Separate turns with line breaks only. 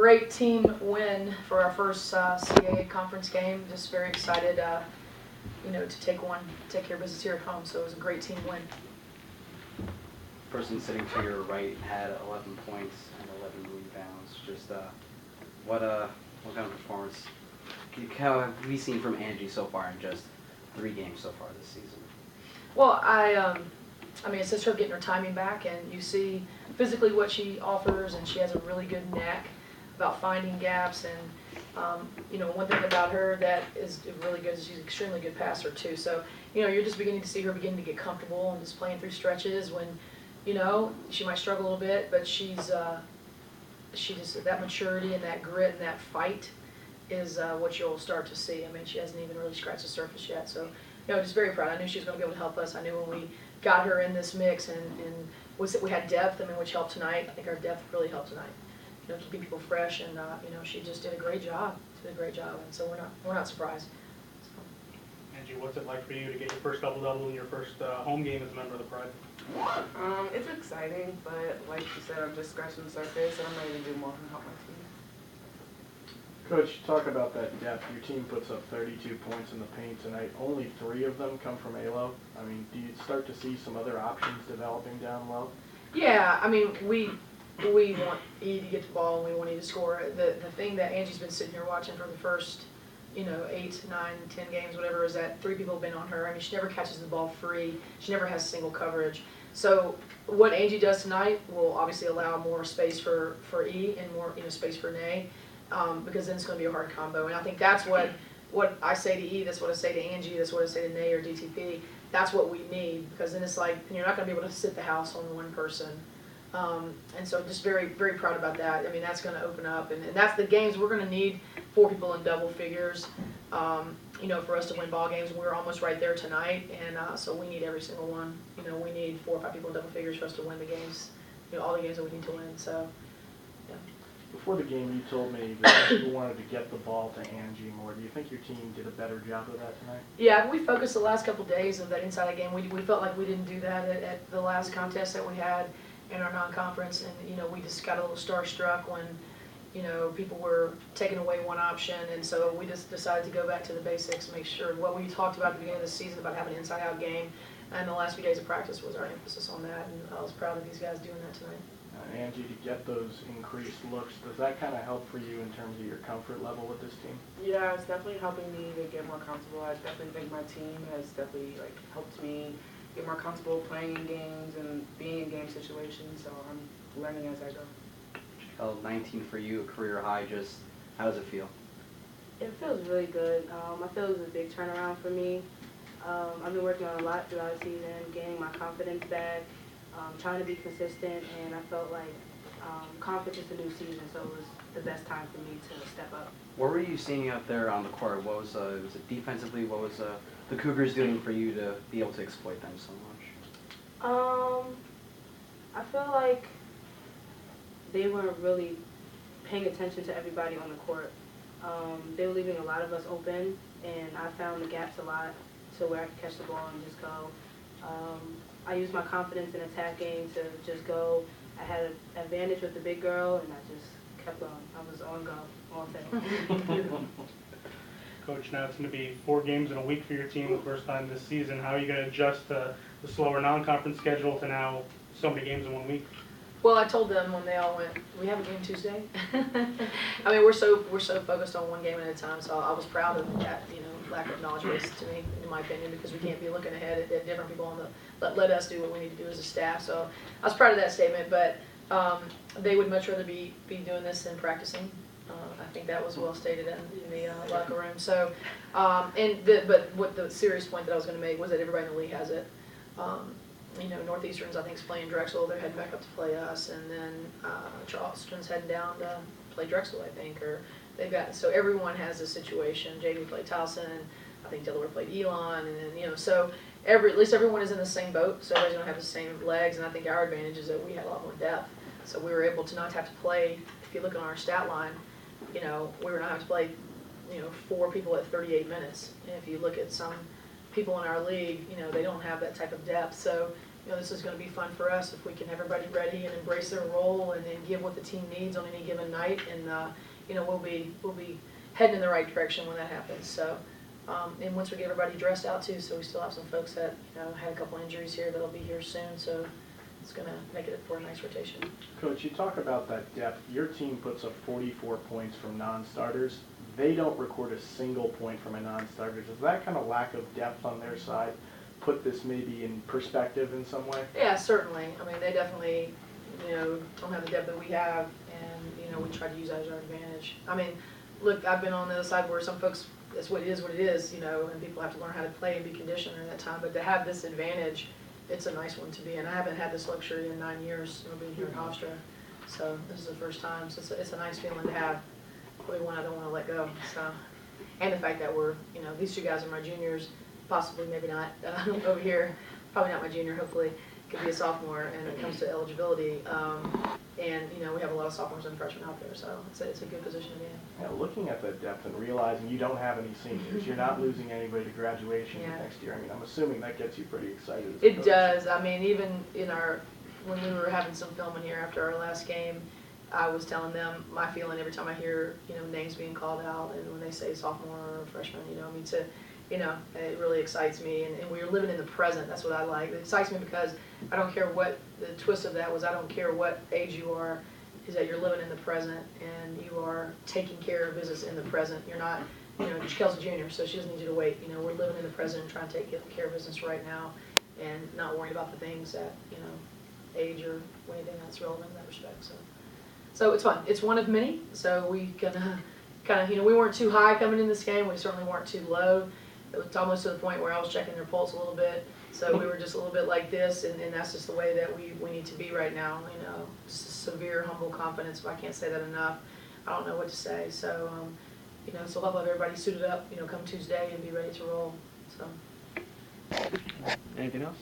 great team win for our first CAA conference game. Just very excited, to take care of business here at home. So it was a great team win.
Person sitting to your right had 11 points and 11 rebounds. Just what kind of performance have we seen from Anjie so far in just 3 games so far this season?
Well, it's just her getting her timing back, and you see physically what she offers, and she has a really good knack about finding gaps. And one thing about her that is really good is she's an extremely good passer too. So you're just beginning to see her beginning to get comfortable and just playing through stretches when she might struggle a little bit, but she just that maturity and that grit and that fight is what you'll start to see. I mean, she hasn't even really scratched the surface yet. So just very proud. I knew she was going to be able to help us. I knew when we got her in this mix and we had depth, which helped tonight. I think our depth really helped tonight. Keeping people fresh, and she just did a great job. And so we're not surprised.
Anjie, what's it like for you to get your first double-double in your first home game as a member of the Pride?
It's exciting, but like you said, I'm just scratching the surface, and I'm ready to do more to help my team.
Coach, talk about that depth. Your team puts up 32 points in the paint tonight. Only 3 of them come from ALO. I mean, do you start to see some other options developing down low?
Yeah, I mean, we want E to get the ball, and we want E to score. The thing that Angie's been sitting here watching for the first 8, 9, 10 games, whatever, is that 3 people have been on her. I mean, she never catches the ball free. She never has single coverage. So what Anjie does tonight will obviously allow more space for E and more space for Nay, because then it's going to be a hard combo. And I think that's what I say to E, that's what I say to Anjie, that's what I say to Nay or DTP. That's what we need, because then it's like you're not going to be able to sit the house on one person. And so just very, very proud about that. I mean, that's going to open up, and that's the games we're going to need 4 people in double figures, for us to win ball games. We're almost right there tonight, and so we need every single one. We need 4 or 5 people in double figures for us to win the games, all the games that we need to win. So, yeah.
Before the game, you told me that you wanted to get the ball to Anjie more. Do you think your team did a better job of that tonight?
Yeah, we focused the last couple of days of that inside game. We felt like we didn't do that at the last contest that we had in our non-conference, and we just got a little starstruck when people were taking away one option, and so we just decided to go back to the basics, make sure what we talked about at the beginning of the season about having an inside-out game, and the last few days of practice was our emphasis on that, and I was proud of these guys doing that tonight.
Anjie, to get those increased looks, does that kind of help for you in terms of your comfort level with this team?
Yeah, it's definitely helping me to get more comfortable. I definitely think my team has definitely helped me get more comfortable playing in games and being in game situations, so I'm learning as I go.
Jakelle, 19 for you, a career high. Just how does it feel?
It feels really good. I feel it was a big turnaround for me. I've been working on a lot throughout the season, gaining my confidence back, trying to be consistent, and I felt like confidence is a new season, so it was the best time for me to step up.
What were you seeing out there on the court? What was it defensively? What was the Cougars doing for you to be able to exploit them so much?
I feel like they weren't really paying attention to everybody on the court. They were leaving a lot of us open, and I found the gaps a lot to where I could catch the ball and just go. I used my confidence in attacking to just go. I had an advantage with the big girl, and I just kept going. I was on go all day.
Coach, now it's going to be 4 games in a week for your team the first time this season. How are you going to adjust the slower non-conference schedule to now so many games in 1 week?
Well, I told them when they all went, we have a game Tuesday. I mean, we're so focused on one game at a time. So I was proud of that, lack of knowledge base to me, in my opinion, because we can't be looking ahead at different people on the let us do what we need to do as a staff. So I was proud of that statement, but they would much rather be doing this than practicing. I think that was well stated in the locker room. So, but what the serious point that I was going to make was that everybody in the league has it. Northeastern's, I think, is playing Drexel. They're heading back up to play us, and then Charleston's heading down to play Drexel, I think, or they've got. So everyone has a situation. JV played Towson. I think Delaware played Elon, and then so at least everyone is in the same boat. So everybody's gonna have the same legs, and I think our advantage is that we had a lot more depth. So we were able to not have to play. If you look on our stat line, we were not have to play, 4 people at 38 minutes. And if you look at some people in our league, they don't have that type of depth. So, you know, this is gonna be fun for us if we can have everybody ready and embrace their role and then give what the team needs on any given night, and, you know, we'll be heading in the right direction when that happens, so. And once we get everybody dressed out too, so we still have some folks that, you know, had a couple injuries here that'll be here soon, so it's gonna make it for a nice rotation.
Coach, you talk about that depth. Your team puts up 44 points from non-starters. They don't record a single point from a non-starter. Does that kind of lack of depth on their side put this maybe in perspective in some way?
Yeah, certainly. I mean, they definitely, you know, don't have the depth that we have, and, you know, we try to use that as our advantage. I mean, look, I've been on the other side where some folks, it's what it is, you know, and people have to learn how to play and be conditioned during that time, but to have this advantage, it's a nice one to be in. I haven't had this luxury in 9 years, you know, being here at Hofstra, so this is the first time, so it's a nice feeling to have, probably one I don't want to let go, so. And the fact that we're, you know, these two guys are my juniors, possibly, maybe not, over here, probably not my junior, hopefully, could be a sophomore, and it comes to eligibility, and, you know, we have a lot of sophomores and freshmen out there, so it's a good position to be in.
Yeah, looking at the depth and realizing you don't have any seniors, you're not losing anybody to graduation
Yeah.
next year. I mean, I'm assuming that gets you pretty excited as a
It
coach.
does. I mean, even in when we were having some filming here after our last game, I was telling them my feeling every time I hear, you know, names being called out, and when they say sophomore or freshman, you know, I mean, you know, it really excites me, and we're living in the present. That's what I like. It excites me because I don't care what the twist of that was. I don't care what age you are, is that you're living in the present and you are taking care of business in the present. You're not, you know, Jakelle's a junior, so she doesn't need you to wait. You know, we're living in the present and trying to take care of business right now, and not worrying about the things that, you know, age or anything that's relevant in that respect. So it's fun. It's one of many. So we can kind of, you know, we weren't too high coming in this game. We certainly weren't too low. It was almost to the point where I was checking their pulse a little bit. So we were just a little bit like this, and that's just the way that we need to be right now. You know, severe, humble confidence. If I can't say that enough, I don't know what to say. So, you know, so hopefully everybody suited up, you know, come Tuesday and be ready to roll. So.
Anything else?